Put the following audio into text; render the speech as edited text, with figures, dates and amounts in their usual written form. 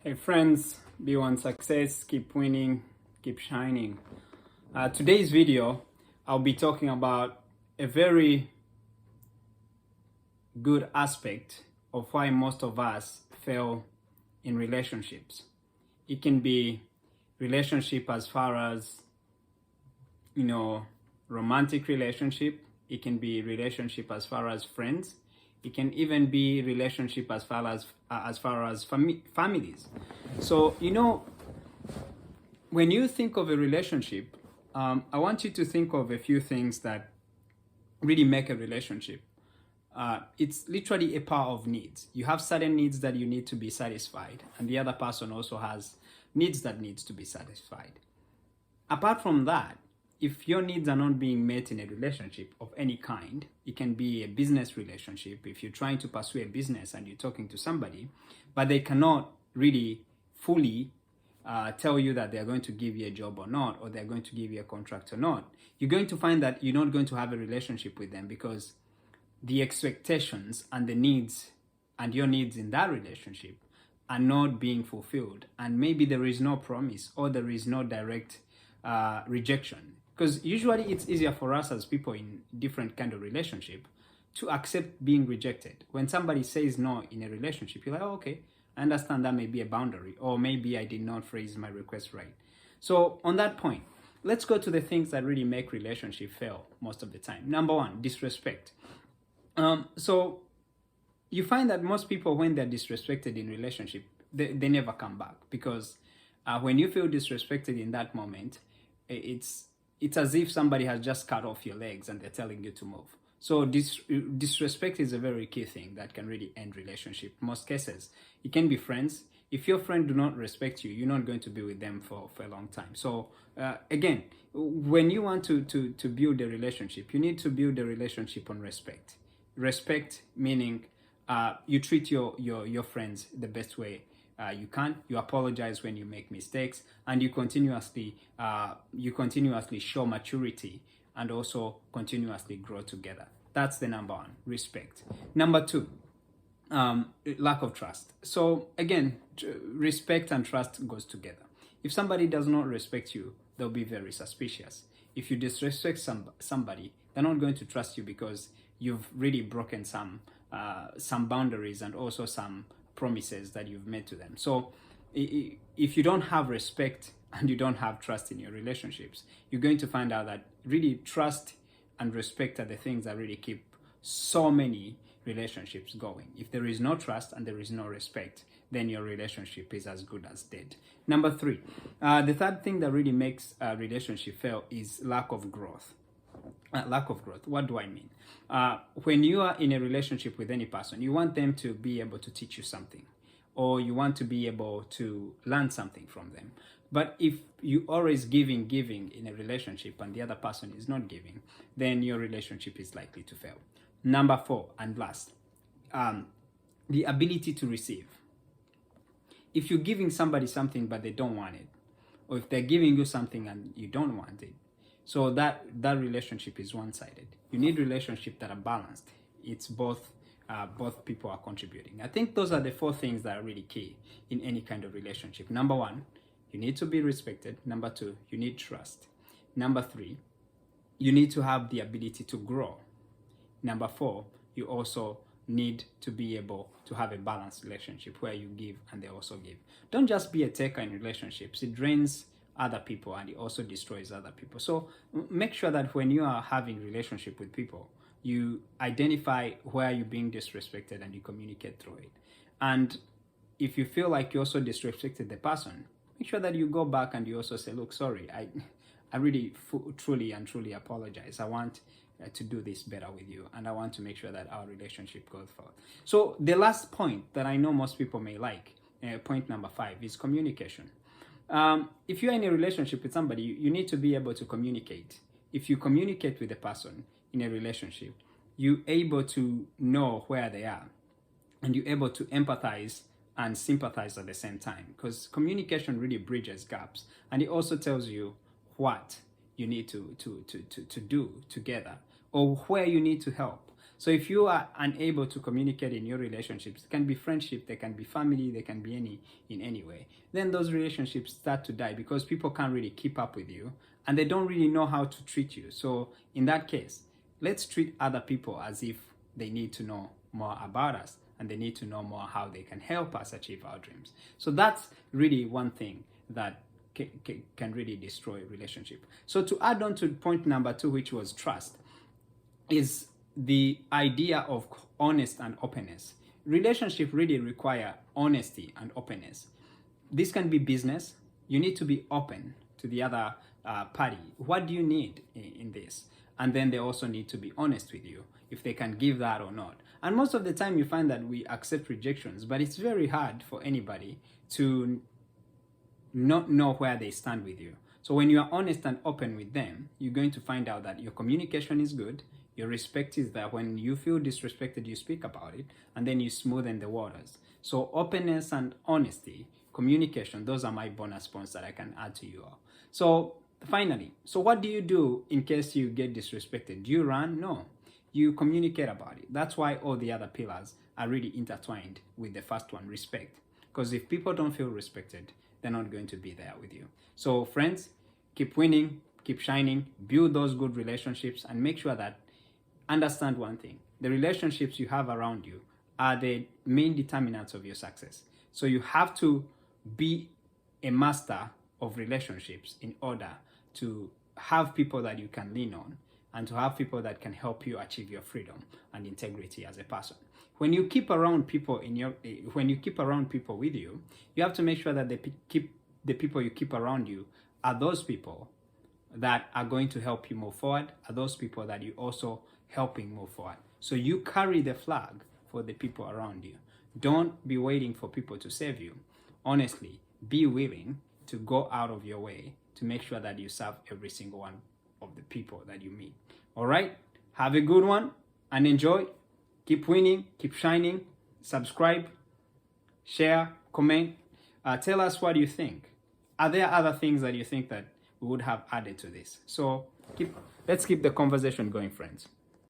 Hey friends, be one success, keep winning, keep shining. Today's video, I'll be talking about a very good aspect of why most of us fail in relationships. It can be relationship as far as, romantic relationship. It can be relationship as far as friends. It can even be relationship as far as families. So when you think of a relationship, I want you to think of a few things that really make a relationship. It's literally a pair of needs. You have certain needs that you need to be satisfied, and the other person also has needs that needs to be satisfied. Apart from that, if your needs are not being met in a relationship of any kind, it can be a business relationship. If you're trying to pursue a business and you're talking to somebody, but they cannot really fully tell you that they're going to give you a job or not, or they're going to give you a contract or not, you're going to find that you're not going to have a relationship with them because the expectations and the needs and your needs in that relationship are not being fulfilled. And maybe there is no promise or there is no direct rejection. Because usually it's easier for us as people in different kind of relationship to accept being rejected. When somebody says no in a relationship, you're like, oh, okay, I understand that may be a boundary, or maybe I did not phrase my request right. So on that point, let's go to the things that really make relationship fail most of the time. Number one, disrespect. So you find that most people, when they're disrespected in relationship, they never come back, because when you feel disrespected in that moment, it's as if somebody has just cut off your legs and they're telling you to move. So disrespect is a very key thing that can really end relationship. Most cases, it can be friends. If your friend do not respect you, you're not going to be with them for a long time. So again, when you want to build a relationship, you need to build a relationship on respect. Respect meaning you treat your friends the best way you can. You apologize when you make mistakes, and you continuously show maturity and also continuously grow together. That's the number one, respect. Number two, lack of trust. So again, respect and trust goes together. If somebody does not respect you, they'll be very suspicious. If you disrespect somebody, they're not going to trust you because you've really broken some boundaries and also some promises that you've made to them. So if you don't have respect and you don't have trust in your relationships, you're going to find out that really trust and respect are the things that really keep so many relationships going. If there is no trust and there is no respect, then your relationship is as good as dead. Number three, the third thing that really makes a relationship fail is lack of growth. Lack of growth. What do I mean? When you are in a relationship with any person, you want them to be able to teach you something, or you want to be able to learn something from them. But if you always giving in a relationship and the other person is not giving, then your relationship is likely to fail. Number four and last, the ability to receive. If you're giving somebody something but they don't want it, or if they're giving you something and you don't want it, so that relationship is one-sided. You need relationships that are balanced. It's both people are contributing. I think those are the four things that are really key in any kind of relationship. Number one, you need to be respected. Number two, you need trust. Number three, you need to have the ability to grow. Number four, you also need to be able to have a balanced relationship where you give and they also give. Don't just be a taker in relationships. It drains other people and it also destroys other people. So make sure that when you are having relationship with people, you identify where you're being disrespected and you communicate through it. And if you feel like you also disrespected the person, make sure that you go back and you also say, look, sorry, I really truly apologize. I want to do this better with you, and I want to make sure that our relationship goes forward. So the last point that I know most people may like, point number 5, is communication. If you're in a relationship with somebody, you need to be able to communicate. If you communicate with a person in a relationship, you're able to know where they are, and you're able to empathize and sympathize at the same time, because communication really bridges gaps, and it also tells you what you need to do together, or where you need to help. So if you are unable to communicate in your relationships, it can be friendship, they can be family, they can be in any way, then those relationships start to die because people can't really keep up with you and they don't really know how to treat you. So in that case, let's treat other people as if they need to know more about us and they need to know more how they can help us achieve our dreams. So that's really one thing that can really destroy a relationship. So to add on to point number 2, which was trust, is the idea of honest and openness. Relationship really require honesty and openness. This can be business. You need to be open to the other party. What do you need in this? And then they also need to be honest with you if they can give that or not. And most of the time you find that we accept rejections, but it's very hard for anybody to not know where they stand with you. So when you are honest and open with them, you're going to find out that your communication is good, your respect is there. When you feel disrespected, you speak about it, and then you smoothen the waters. So openness and honesty, communication, those are my bonus points that I can add to you all. So finally, so what do you do in case you get disrespected? Do you run? No. You communicate about it. That's why all the other pillars are really intertwined with the first one, respect. Because if people don't feel respected, they're not going to be there with you. So friends, keep winning, keep shining, build those good relationships, and make sure that understand one thing. The relationships you have around you are the main determinants of your success. So you have to be a master of relationships in order to have people that you can lean on and to have people that can help you achieve your freedom and integrity as a person. When you keep around people with you, you have to make sure that the people you keep around you are those people that are going to help you move forward, are those people that you also helping move forward. So you carry the flag for the people around you. Don't be waiting for people to save you. Honestly, be willing to go out of your way to make sure that you serve every single one of the people that you meet. All right? Have a good one and enjoy. Keep winning, keep shining. Subscribe, share, comment. Tell us what you think. Are there other things that you think that we would have added to this? So let's keep the conversation going, friends.